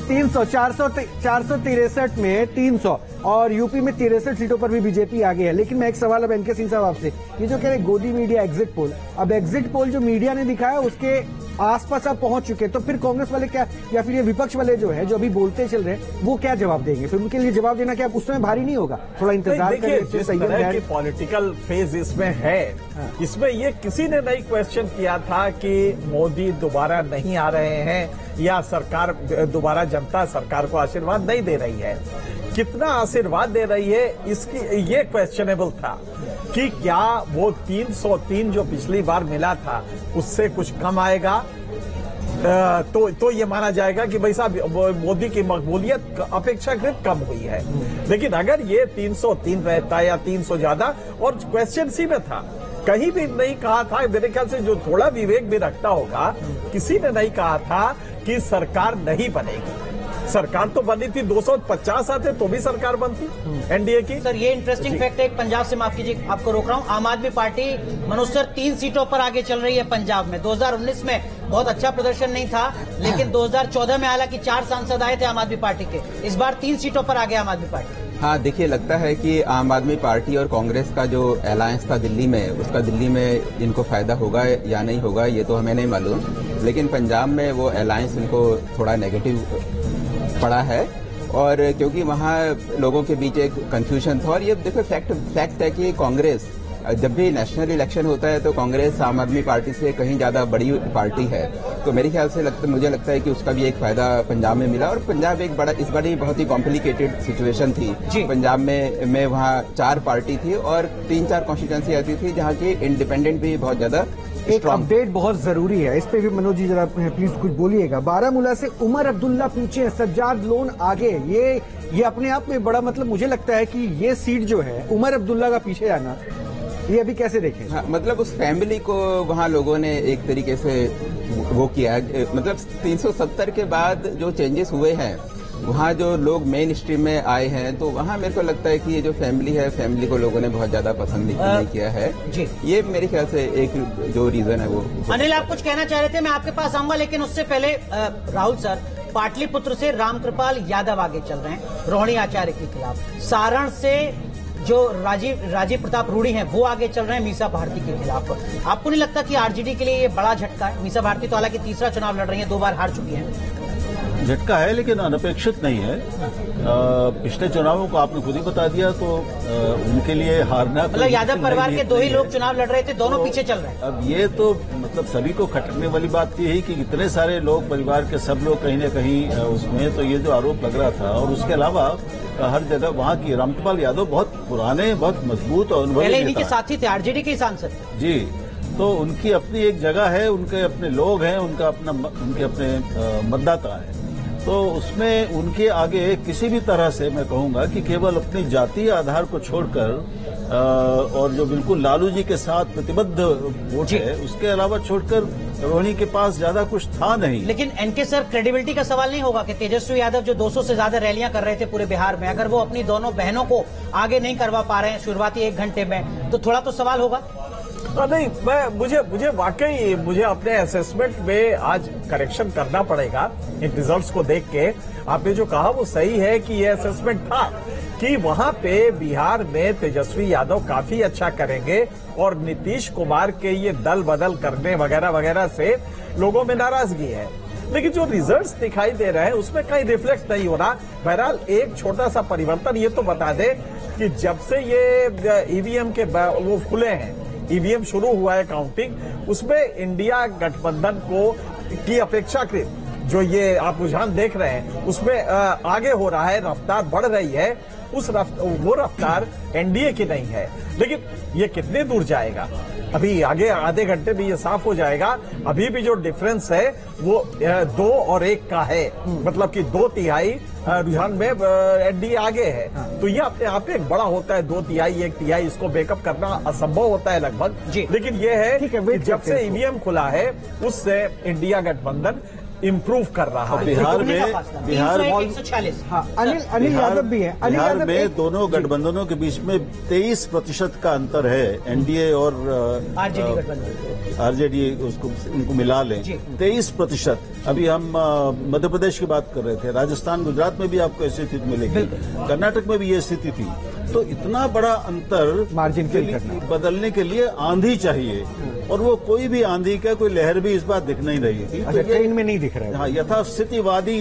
300 463 में 300 और यूपी में 63 सीटों पर भी बीजेपी आगे है। लेकिन मैं एक सवाल अब एनके सिंह साहब आपसे, ये जो कह रहे गोदी मीडिया एग्जिट पोल, अब एग्जिट पोल जो मीडिया ने दिखाया उसके आसपास आप पहुंच चुके, तो फिर कांग्रेस वाले क्या या फिर ये विपक्ष वाले जो है जो अभी बोलते चल रहे हैं वो क्या जवाब देंगे? फिर उनके लिए जवाब देना क्या उस समय भारी नहीं होगा? थोड़ा इंतजार करिए। जिस तरह की पॉलिटिकल फेज इसमें है, इसमें ये किसी ने नहीं क्वेश्चन किया था कि मोदी दोबारा नहीं आ रहे हैं या सरकार दोबारा जनता सरकार को आशीर्वाद नहीं दे रही है। कितना आशीर्वाद दे रही है इसकी ये क्वेश्चनेबल था कि क्या वो 303 जो पिछली बार मिला था उससे कुछ कम आएगा, तो ये माना जाएगा कि भाई साहब मोदी की मकबूलियत अपेक्षाकृत कम हुई है। लेकिन अगर ये 303 रहता या 300 ज्यादा, और क्वेश्चन सी में था, कहीं भी नहीं कहा था, मेरे ख्याल से जो थोड़ा विवेक भी रखता होगा, किसी ने नहीं कहा था कि सरकार नहीं बनेगी। सरकार तो बनी थी, 250 आते तो भी सरकार बनती एनडीए की। सर ये इंटरेस्टिंग फैक्ट है एक पंजाब से, माफ कीजिए आपको रोक रहा हूं, आम आदमी पार्टी मनोज सर 3 सीटों पर आगे चल रही है पंजाब में। 2019 में बहुत अच्छा प्रदर्शन नहीं था, लेकिन 2014 में हालांकि 4 सांसद आए थे आम आदमी पार्टी के, इस बार 3 सीटों पर आगे आम आदमी पार्टी। हाँ, देखिए, लगता है कि आम आदमी पार्टी और कांग्रेस का जो अलायंस था दिल्ली में, उसका दिल्ली में इनको फायदा होगा या नहीं होगा ये तो हमें नहीं मालूम, लेकिन पंजाब में वो अलायंस इनको थोड़ा नेगेटिव पड़ा है। और क्योंकि वहाँ लोगों के बीच एक कंफ्यूजन था, और ये देखो फैक्ट है कि कांग्रेस जब भी नेशनल इलेक्शन होता है तो कांग्रेस आम आदमी पार्टी से कहीं ज्यादा बड़ी पार्टी है, तो मेरे ख्याल से मुझे लगता है कि उसका भी एक फायदा पंजाब में मिला। और पंजाब एक इस बार बहुत ही कॉम्प्लिकेटेड सिचुएशन थी पंजाब में वहाँ 4 पार्टी थी और 3-4 कॉन्स्टिट्यूंसी ऐसी थी जहाँ की इंडिपेंडेंट भी बहुत ज्यादा। एक अपडेट बहुत जरूरी है, इस पे भी मनोज जी जरा प्लीज कुछ बोलिएगा। बारामूला से उमर अब्दुल्ला पीछे, सज्जाद लोन आगे, ये अपने आप में बड़ा मतलब मुझे लगता है कि ये सीट जो है उमर अब्दुल्ला का पीछे आना, ये अभी कैसे देखें? हाँ, मतलब उस फैमिली को वहाँ लोगों ने एक तरीके से वो किया, मतलब 370 के बाद जो चेंजेस हुए हैं वहाँ जो लोग मेन स्ट्रीम में आए हैं, तो वहाँ मेरे को लगता है कि ये जो फैमिली है, फैमिली को लोगों ने बहुत ज्यादा पसंद नहीं किया है जी। ये मेरे ख्याल से एक जो रीजन है वो। अनिल, आप कुछ कहना चाह रहे थे, मैं आपके पास आऊंगा, लेकिन उससे पहले राहुल सर, पाटलिपुत्र से रामकृपाल यादव आगे चल रहे हैं रोहिणी आचार्य के खिलाफ, सारण से जो राजीव प्रताप रूडी हैं वो आगे चल रहे हैं मीसा भारती के खिलाफ। आपको नहीं लगता कि आरजेडी के लिए ये बड़ा झटका है? मीसा भारती तो हालांकि तीसरा चुनाव लड़ रही है, 2 बार हार चुकी हैं। झटका है लेकिन अनपेक्षित नहीं है। पिछले चुनावों को आपने खुद ही बता दिया, तो उनके लिए हारना, मतलब यादव परिवार के 2 ही लोग चुनाव लड़ रहे थे, दोनों पीछे चल रहे हैं। अब ये तो मतलब सभी को खटकने वाली बात ये है कि इतने सारे लोग, परिवार के सब लोग कहीं न कहीं उसमें, तो ये जो आरोप लग रहा था। और उसके अलावा हर जगह वहाँ की रामकृपाल यादव बहुत पुराने, बहुत मजबूत और अनुभवी पहले इन्हीं के साथी थे, आरजेडी के सांसद जी, तो उनकी अपनी एक जगह है, उनके अपने लोग हैं, उनके अपने मतदाता हैं, तो उसमें उनके आगे किसी भी तरह से मैं कहूंगा कि केवल अपनी जातीय आधार को छोड़कर और जो बिल्कुल लालू जी के साथ प्रतिबद्ध वोट है, उसके अलावा छोड़कर रोहिणी के पास ज्यादा कुछ था नहीं। लेकिन एनके सर, क्रेडिबिलिटी का सवाल नहीं होगा कि तेजस्वी यादव जो 200 से ज्यादा रैलियां कर रहे थे पूरे बिहार में, अगर वो अपनी दोनों बहनों को आगे नहीं करवा पा रहे हैं शुरुआती 1 घंटे में, तो थोड़ा तो सवाल होगा। नहीं, मुझे वाकई मुझे अपने असेसमेंट में आज करेक्शन करना पड़ेगा इन रिजल्ट्स को देख के। आपने जो कहा वो सही है कि ये असेसमेंट था कि वहां पे बिहार में तेजस्वी यादव काफी अच्छा करेंगे और नीतीश कुमार के ये दल बदल करने वगैरह वगैरह से लोगों में नाराजगी है। लेकिन जो रिजल्ट्स दिखाई दे रहे हैं उसमें कहीं रिफ्लेक्ट नहीं हो रहा। बहरहाल एक छोटा सा परिवर्तन ये तो बता दे कि जब से ये ईवीएम के वो खुले हैं, ईवीएम शुरू हुआ है काउंटिंग, उसमें इंडिया गठबंधन की अपेक्षाकृत जो ये आप रुझान देख रहे हैं उसमें आगे हो रहा है, रफ्तार बढ़ रही है। वो रफ्तार एनडीए की नहीं है। लेकिन ये कितने दूर जाएगा अभी आगे आधे घंटे में ये साफ हो जाएगा। अभी भी जो डिफरेंस है वो 2 और 1 का है, मतलब कि 2/3 रुझान में एनडीए आगे है। तो ये अपने आप में बड़ा होता है, 2/3 1/3 इसको बेकअप करना असंभव होता है लगभग। लेकिन ये है कि जब से ईवीएम खुला है उससे इंडिया गठबंधन इम्प्रूव कर रहा है। बिहार में 146। हाँ, अनिल यादव भी है। अनिल बिहार यादव में दोनों गठबंधनों के बीच में 23% का अंतर है। एनडीए और आरजेडी गठबंधन, आरजेडी उसको उनको मिला लें, 23%। अभी हम मध्य प्रदेश की बात कर रहे थे, राजस्थान गुजरात में भी आपको ऐसी स्थिति मिलेगी, कर्नाटक में भी ये स्थिति थी। तो इतना बड़ा अंतर मार्जिन के लिए बदलने के लिए आंधी चाहिए, और वो कोई भी आंधी का कोई लहर भी इस बार दिख नहीं रही थी। अच्छा, ट्रेन में नहीं दिख रहा है। हाँ, यथास्थितिवादी